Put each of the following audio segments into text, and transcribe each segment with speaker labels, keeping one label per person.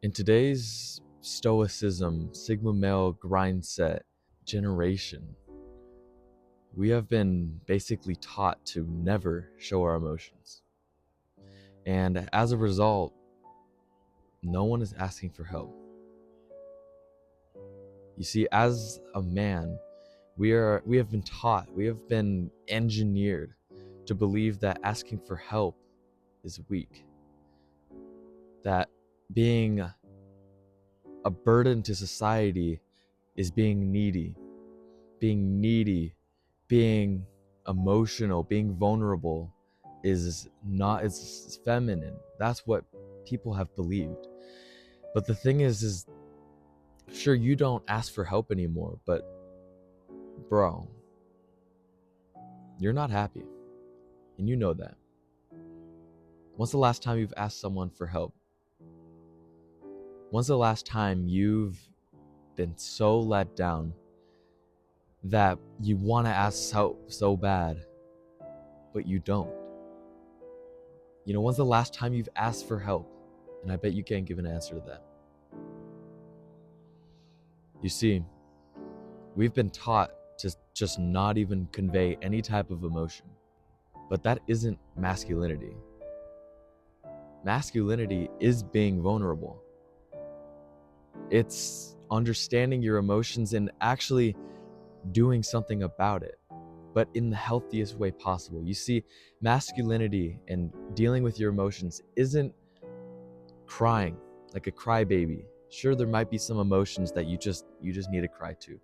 Speaker 1: In today's stoicism, Sigma male grindset generation, we have been basically taught to never show our emotions. And as a result, no one is asking for help. You see, as a man, we have been taught, we have been engineered to believe that asking for help is weak. That being a burden to society is being needy. Being needy, being emotional, being vulnerable is not as feminine. That's what people have believed. But the thing is sure, you don't ask for help anymore, but bro, you're not happy. And you know that. When's the last time you've asked someone for help? When's the last time you've been so let down that you want to ask help so bad, but you don't? You know, when's the last time you've asked for help? And I bet you can't give an answer to that. You see, we've been taught to just not even convey any type of emotion. But that isn't masculinity. Masculinity is being vulnerable. It's understanding your emotions and actually doing something about it, but in the healthiest way possible. You see, masculinity and dealing with your emotions isn't crying like a crybaby. Sure, there might be some emotions that you just need to cry to.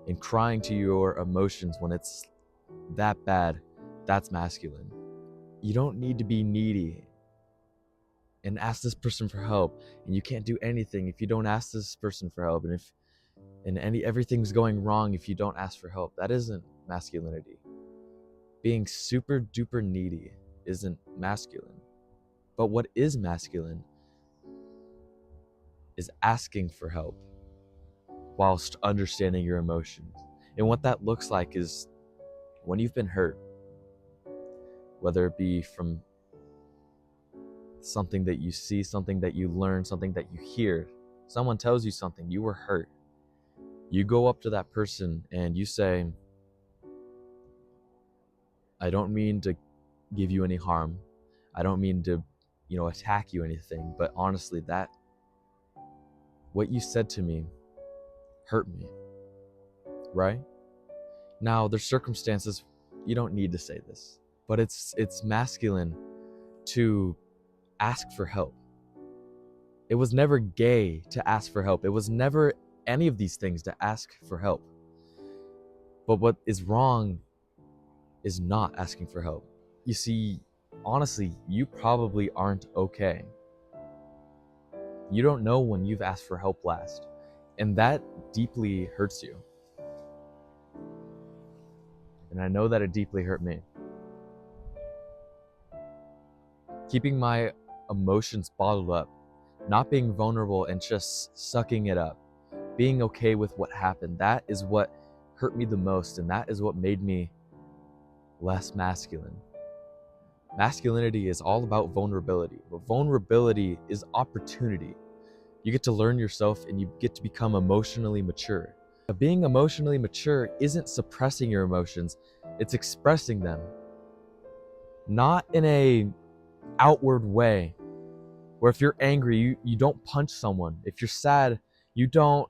Speaker 1: And crying to your emotions when it's that bad, that's masculine. You don't need to be needy and ask this person for help, and you can't do anything if you don't ask this person for help, and everything's going wrong if you don't ask for help. That isn't masculinity. Being super duper needy isn't masculine. But what is masculine is asking for help whilst understanding your emotions. And what that looks like is when you've been hurt, whether it be from something that you see, something that you learn, something that you hear, someone tells you something, you were hurt. You go up to that person and you say, I don't mean to give you any harm. I don't mean to, attack you or anything, but honestly, that what you said to me hurt me, right? Now, there's circumstances you don't need to say this, but it's masculine to ask for help. It was never gay to ask for help. It was never any of these things to ask for help. But what is wrong is not asking for help. You see, honestly, you probably aren't okay. You don't know when you've asked for help last, and that deeply hurts you. And I know that it deeply hurt me. Keeping my emotions bottled up, not being vulnerable and just sucking it up, being okay with what happened, that is what hurt me the most, and that is what made me less masculine. Masculinity is all about vulnerability, but vulnerability is opportunity. You get to learn yourself and you get to become emotionally mature. Being emotionally mature isn't suppressing your emotions, it's expressing them. Not in a outward way, where if you're angry, you don't punch someone. If you're sad, you don't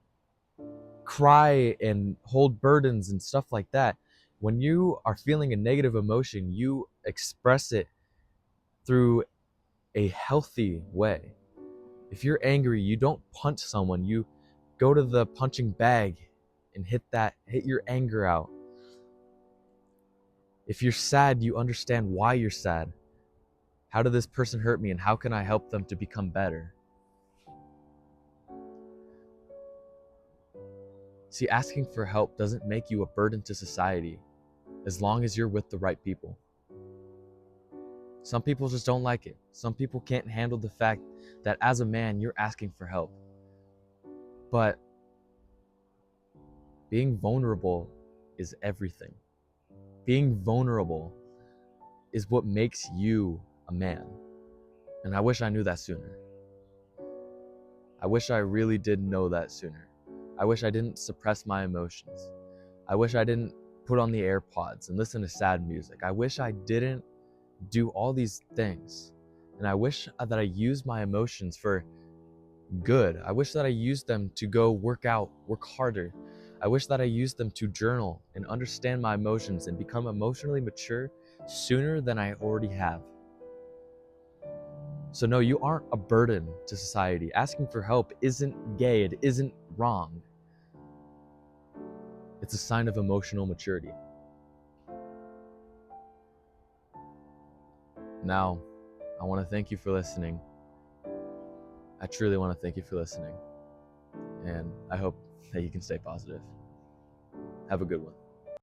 Speaker 1: cry and hold burdens and stuff like that. When you are feeling a negative emotion, you express it through a healthy way. If you're angry, you don't punch someone. You go to the punching bag and hit your anger out. If you're sad, you understand why you're sad. How did this person hurt me and how can I help them to become better? See, asking for help doesn't make you a burden to society as long as you're with the right people. Some people just don't like it. Some people can't handle the fact that as a man, you're asking for help. But being vulnerable is everything. Being vulnerable is what makes you a man. And I wish I knew that sooner. I wish I really did know that sooner. I wish I didn't suppress my emotions. I wish I didn't put on the AirPods and listen to sad music. I wish I didn't do all these things. And I wish that I used my emotions for good. I wish that I used them to go work out, work harder. I wish that I used them to journal and understand my emotions and become emotionally mature sooner than I already have. So no, you aren't a burden to society. Asking for help isn't gay, it isn't wrong. It's a sign of emotional maturity. Now, I want to thank you for listening. I truly want to thank you for listening. And I hope that you can stay positive. Have a good one.